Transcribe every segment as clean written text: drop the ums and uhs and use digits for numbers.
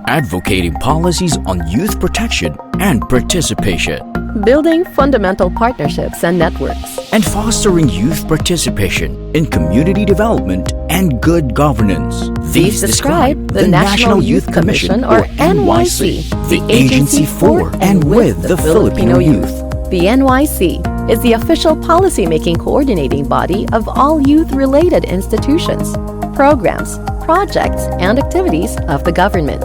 advocating policies on youth protection and participation, building fundamental partnerships and networks, and fostering youth participation in community development and good governance. These describe the National Youth Commission, or NYC, the agency for and with the Filipino youth. The NYC is the official policy-making coordinating body of all youth-related institutions, programs, projects, and activities of the government.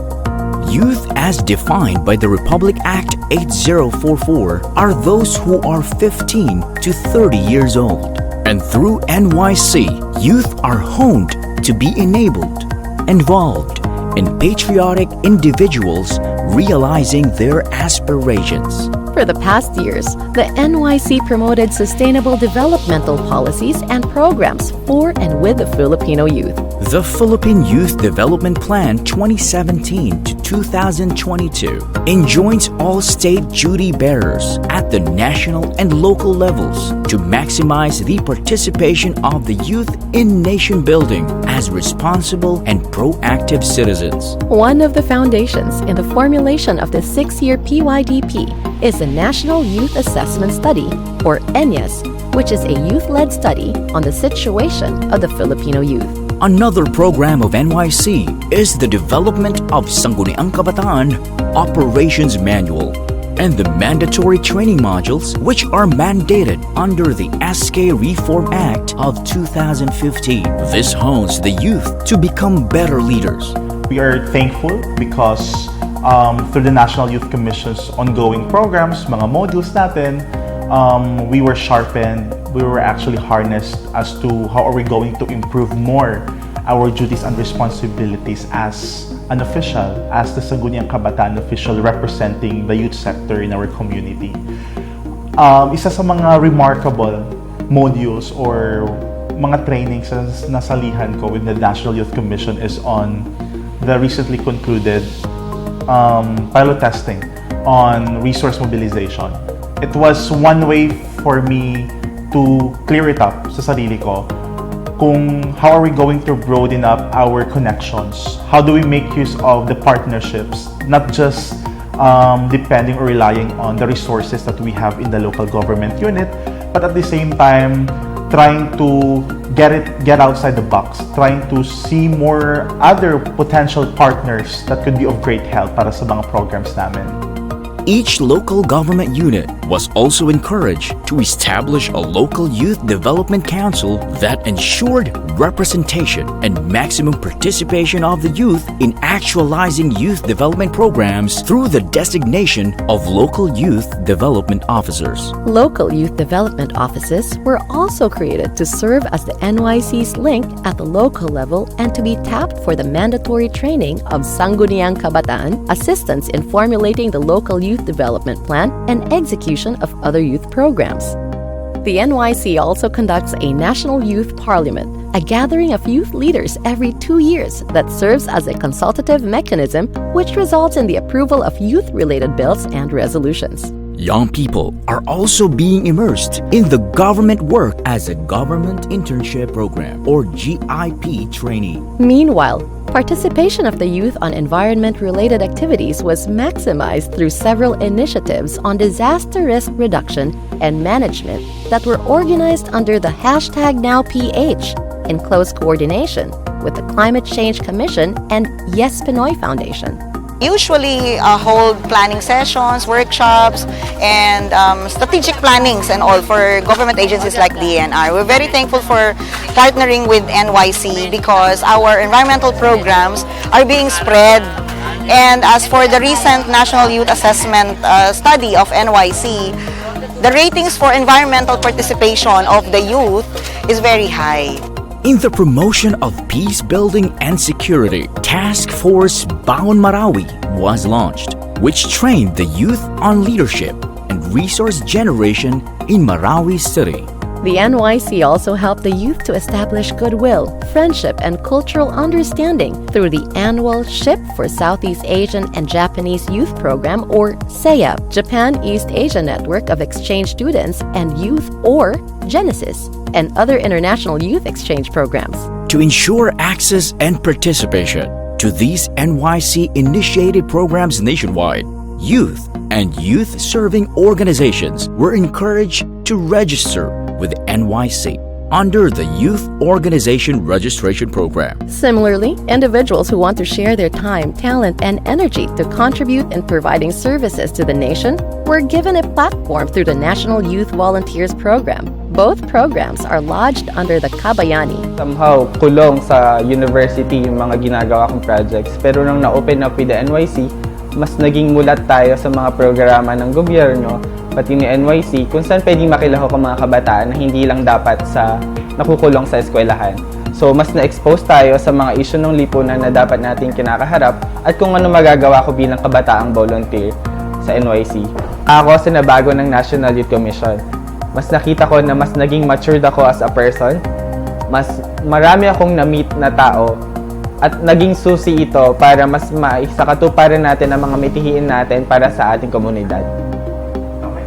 Youth as defined by the Republic Act 8044 are those who are 15 to 30 years old. And through NYC, youth are honed to be enabled, involved, and patriotic individuals realizing their aspirations. For the past years, the NYC promoted sustainable developmental policies and programs for and with the Filipino youth. The Philippine Youth Development Plan 2017 to 2022 enjoins all state duty bearers at the national and local levels to maximize the participation of the youth in nation building as responsible and proactive citizens. One of the foundations in the formulation of the 6-year PYDP is the National Youth Assessment Study, or NYAS, which is a youth-led study on the situation of the Filipino youth. Another program of NYC is the development of Sangguniang Kabataan Operations Manual and the mandatory training modules which are mandated under the SK Reform Act of 2015. This hones the youth to become better leaders. We are thankful because through the National Youth Commission's ongoing programs, mga modules natin, we were sharpened, we were actually harnessed as to how are we going to improve more our duties and responsibilities as an official, as the Sangguniang Kabataan official representing the youth sector in our community. Isa sa mga remarkable modules or mga trainings na nasalihan ko with the National Youth Commission is on the recently concluded pilot testing on resource mobilization. It was one way for me to clear it up sa sarili ko kung how are we going to broaden up our connections, how do we make use of the partnerships, not just depending or relying on the resources that we have in the local government unit, but at the same time trying to get outside the box, trying to see more other potential partners that could be of great help para sa mga programs namin. Each local government unit was also encouraged to establish a local youth development council that ensured representation and maximum participation of the youth in actualizing youth development programs through the designation of local youth development officers. Local youth development offices were also created to serve as the NYC's link at the local level and to be tapped for the mandatory training of Sangguniang Kabataan, assistance in formulating the local youth development plan, and execution of other youth programs. The NYC also conducts a National Youth Parliament, a gathering of youth leaders every 2 years that serves as a consultative mechanism which results in the approval of youth-related bills and resolutions. Young people are also being immersed in the government work as a Government Internship Program, or GIP trainee. Meanwhile, participation of the youth on environment-related activities was maximized through several initiatives on disaster risk reduction and management that were organized under the #NowPH in close coordination with the Climate Change Commission and Yes Pinoy Foundation. Usually hold planning sessions, workshops, and strategic plannings and all for government agencies like DNR. We're very thankful for partnering with NYC because our environmental programs are being spread. And as for the recent National Youth Assessment study of NYC, the ratings for environmental participation of the youth is very high. In the promotion of peace building and security, Task Force Baon Marawi was launched, which trained the youth on leadership and resource generation in Marawi City. The NYC also helped the youth to establish goodwill, friendship, and cultural understanding through the annual SHIP for Southeast Asian and Japanese Youth Program, or SEAP, Japan East Asia Network of Exchange Students and Youth, or Genesis, and other international youth exchange programs. To ensure access and participation, to these NYC-initiated programs nationwide, youth and youth-serving organizations were encouraged to register with NYC under the Youth Organization Registration Program. Similarly, individuals who want to share their time, talent, and energy to contribute in providing services to the nation were given a platform through the National Youth Volunteers Program. Both programs are lodged under the Kabayani. Somehow, kulong sa university yung mga ginagawa kong projects. Pero nung na-open up with the NYC, mas naging mulat tayo sa mga programa ng gobyerno, pati ni NYC, kung saan pwedeng makilahok ang mga kabataan na hindi lang dapat sa nakukulong sa eskwelahan. So, mas na-expose tayo sa mga issue ng lipunan na dapat natin kinakaharap at kung ano magagawa ko bilang kabataang volunteer sa NYC. Ako sa nabago ng National Youth Commission. Mas nakita ko na mas naging matured ako as a person. Mas marami akong na-meet na tao at naging susi ito para mas maisakatuparan natin ang mga mitihiin natin para sa ating komunidad.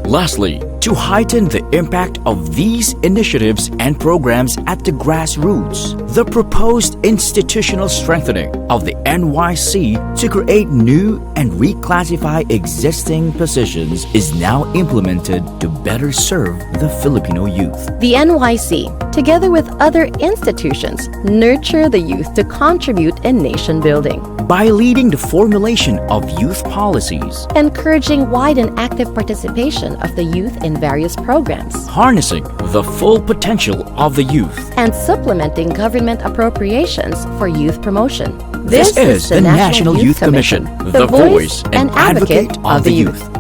Lastly, to heighten the impact of these initiatives and programs at the grassroots, the proposed institutional strengthening of the NYC to create new and reclassify existing positions is now implemented to better serve the Filipino youth. The NYC, together with other institutions, nurture the youth to contribute in nation building. By leading the formulation of youth policies, Encouraging wide and active participation of the youth in various programs, harnessing the full potential of the youth. and supplementing government appropriations for youth promotion. This is the National Youth Commission, the voice and advocate of the youth.